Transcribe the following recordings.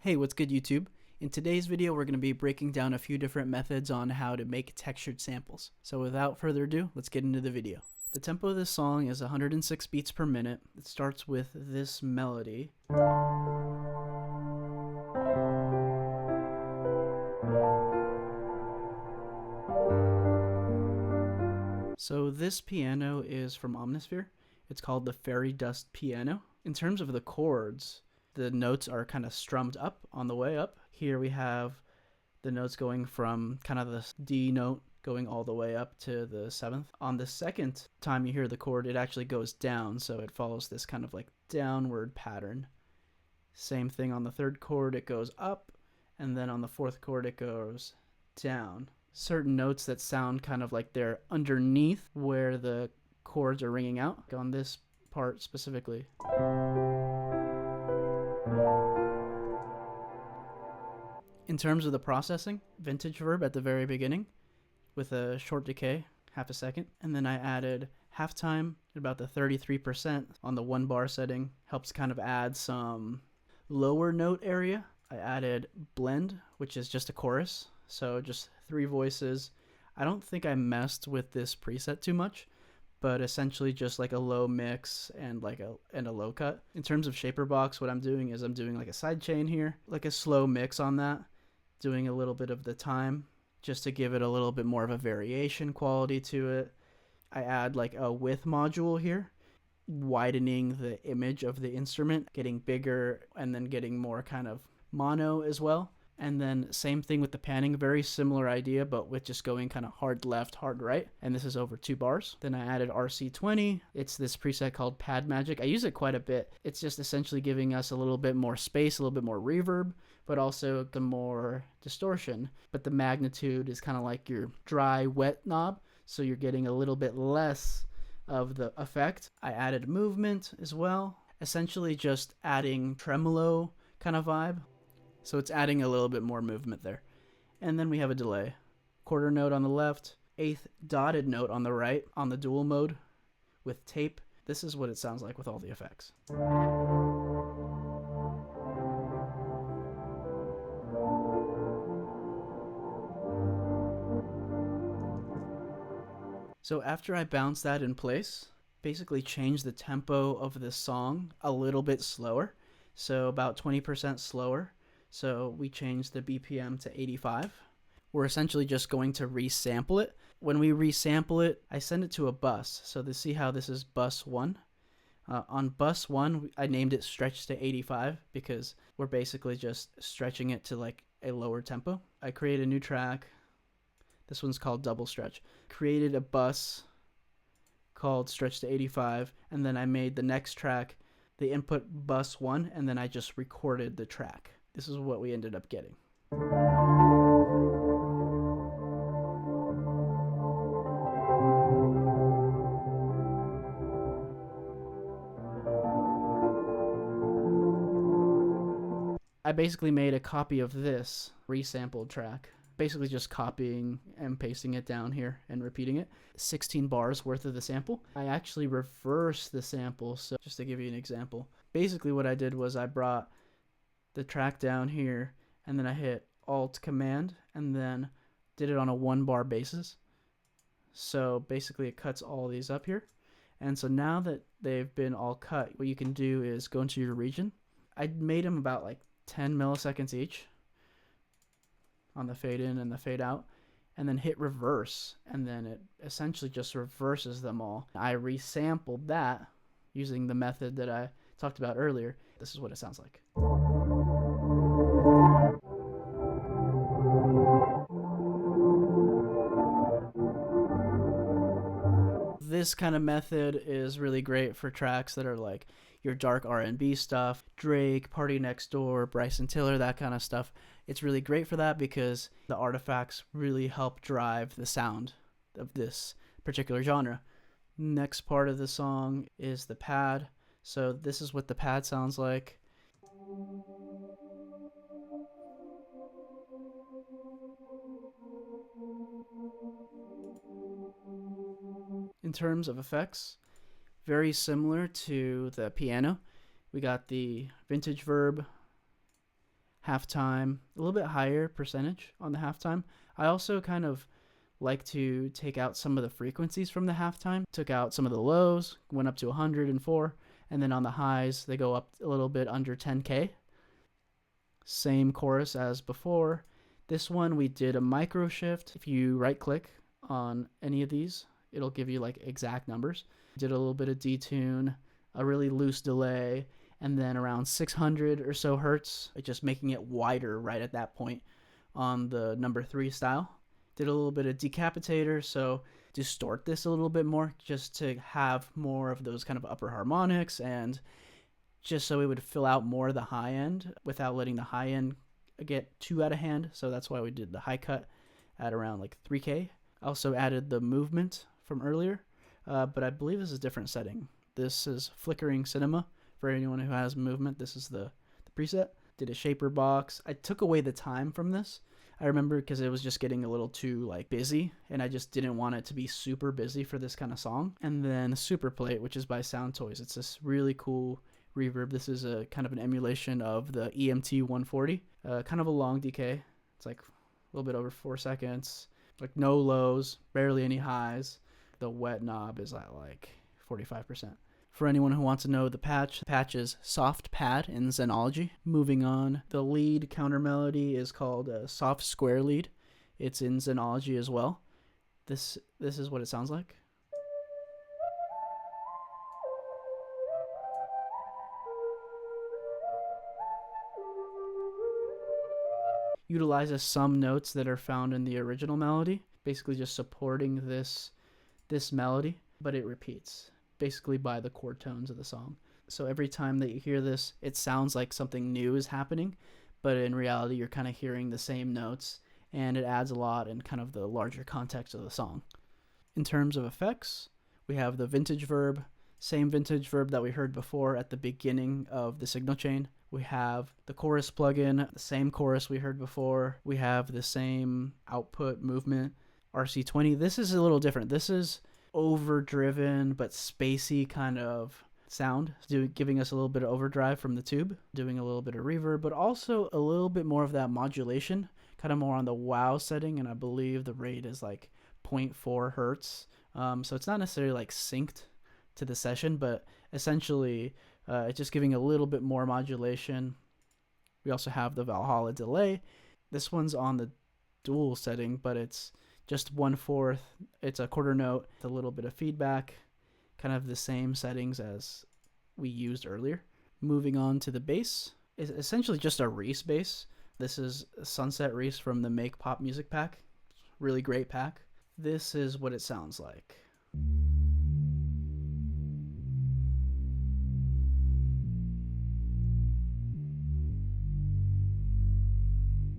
Hey, what's good YouTube? In today's video, we're going to be breaking down a few different methods on how to make textured samples. So without further ado, let's get into the video. The tempo of this song is 106 beats per minute. It starts with this melody. So this piano is from Omnisphere. It's called the Fairy Dust Piano. In terms of the chords, the notes are kind of strummed up on the way up. Here we have the notes going from kind of the D note going all the way up to the seventh. On the second time you hear the chord, it actually goes down, so it follows this kind of like downward pattern. Same thing on the third chord, it goes up, and then on the fourth chord it goes down. Certain notes that sound kind of like they're underneath where the chords are ringing out. On this part specifically. In terms of the processing, vintage verb at the very beginning with a short decay, half a second, and then I added halftime at about the 33% on the 1 bar setting. Helps kind of add some lower note area. I added blend, which is just a chorus, so just 3 voices. I don't think I messed with this preset too much, but essentially just like a low mix and like a low cut. In terms of shaper box, what I'm doing is I'm doing like a side chain here, like a slow mix on that, doing a little bit of the time just to give it a little bit more of a variation quality to it. I add like a width module here, widening the image of the instrument, getting bigger and then getting more kind of mono as well. And then same thing with the panning, very similar idea, but with just going kind of hard left, hard right. And this is over 2 bars. Then I added RC20. It's this preset called Pad Magic. I use it quite a bit. It's just essentially giving us a little bit more space, a little bit more reverb, but also the more distortion. But the magnitude is kind of like your dry, wet knob. So you're getting a little bit less of the effect. I added movement as well. Essentially just adding tremolo kind of vibe. So it's adding a little bit more movement there. And then we have a delay. Quarter note on the left, 8th dotted note on the right on the dual mode with tape. This is what it sounds like with all the effects. So after I bounce that in place, basically change the tempo of the song a little bit slower. So about 20% slower. So we changed the BPM to 85. We're essentially just going to resample it. When we resample it, I send it to a bus. So to see how this is bus 1. On bus 1, I named it stretch to 85 because we're basically just stretching it to like a lower tempo. I create a new track. This one's called Double Stretch. Created a bus called Stretch to 85, and then I made the next track the input bus 1, and then I just recorded the track. This is what we ended up getting. I basically made a copy of this resampled track, basically just copying and pasting it down here and repeating it. 16 bars worth of the sample. I actually reversed the sample, so just to give you an example. Basically what I did was I brought the track down here and then I hit Alt Command and then did it on a 1 bar basis. So basically it cuts all these up here. And so now that they've been all cut, what you can do is go into your region. I made them about like 10 milliseconds each on the fade in and the fade out, and then hit reverse, and then it essentially just reverses them all. I resampled that using the method that I talked about earlier. This is what it sounds like. This kind of method is really great for tracks that are like your dark R&B stuff, Drake, Party Next Door, Bryson Tiller, that kind of stuff. It's really great for that because the artifacts really help drive the sound of this particular genre. Next part of the song is the pad. So this is what the pad sounds like. In terms of effects, very similar to the piano. We got the vintage verb, halftime, a little bit higher percentage on the halftime. I also kind of like to take out some of the frequencies from the halftime. Took out some of the lows, went up to 104, and then on the highs, they go up a little bit under 10K. Same chorus as before. This one we did a micro shift. If you right click on any of these, it'll give you like exact numbers. Did a little bit of detune, a really loose delay, and then around 600 or so hertz, just making it wider right at that point on the number 3 style. Did a little bit of decapitator, so distort this a little bit more just to have more of those kind of upper harmonics, and just so it would fill out more of the high end without letting the high end get too out of hand. So that's why we did the high cut at around like 3K. Also added the movement from earlier, but I believe this is a different setting. This is flickering cinema. For anyone who has movement, this is the preset. Did a shaper box. I took away the time from this. I remember because it was just getting a little too like busy, and I just didn't want it to be super busy for this kind of song. And then Super Plate, which is by Sound Toys. It's this really cool reverb. This is a kind of an emulation of the EMT 140. Kind of a long decay. It's like a little bit over 4 seconds. Like no lows, barely any highs. The wet knob is at like 45%. For anyone who wants to know the patch is Soft Pad in Xenology. Moving on, the lead counter melody is called Soft Square Lead. It's in Xenology as well. This is what it sounds like. Utilizes some notes that are found in the original melody, basically just supporting this melody, but it repeats basically by the chord tones of the song. So every time that you hear this, it sounds like something new is happening, but in reality you're kind of hearing the same notes, and it adds a lot in kind of the larger context of the song. In terms of effects, we have the vintage verb, same vintage verb that we heard before at the beginning of the signal chain. We have the chorus plugin, the same chorus we heard before. We have the same output movement, RC20. This is a little different. This is overdriven but spacey kind of sound, giving us a little bit of overdrive from the tube, doing a little bit of reverb, but also a little bit more of that modulation, kind of more on the wow setting, and I believe the rate is like 0.4 hertz. So it's not necessarily like synced to the session, but essentially it's just giving a little bit more modulation. We also have the Valhalla delay. This one's on the dual setting, but it's just 1/4. It's a quarter note, with a little bit of feedback, kind of the same settings as we used earlier. Moving on to the bass, is essentially just a Reese bass. This is a Sunset Reese from the Make Pop Music Pack. Really great pack. This is what it sounds like.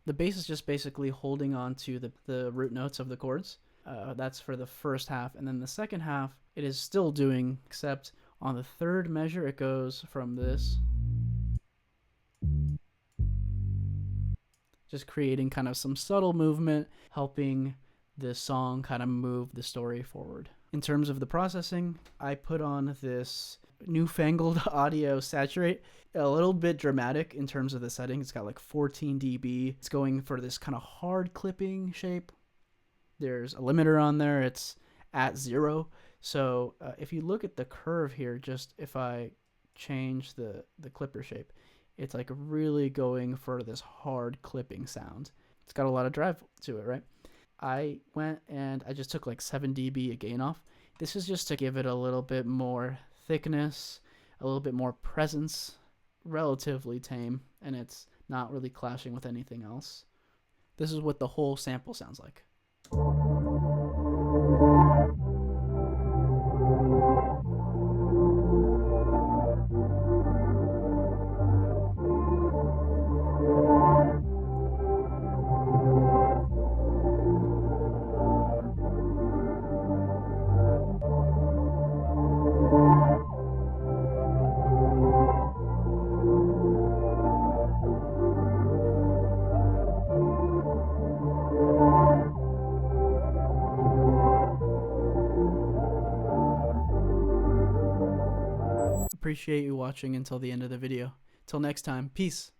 The bass is just basically holding on to the root notes of the chords. That's for the first half. And then the second half, it is still doing, except on the third measure, it goes from this, just creating kind of some subtle movement, helping the song kind of move the story forward. In terms of the processing, I put on this newfangled audio saturate, a little bit dramatic in terms of the setting. It's got like 14 dB. It's going for this kind of hard clipping shape. There's a limiter on there. It's at 0. So if you look at the curve here, just if I change the clipper shape, it's like really going for this hard clipping sound. It's got a lot of drive to it, right? I went and I just took like 7 dB of gain off. This is just to give it a little bit more thickness, a little bit more presence, relatively tame, and it's not really clashing with anything else. This is what the whole sample sounds like. Appreciate you watching until the end of the video. Till next time, peace.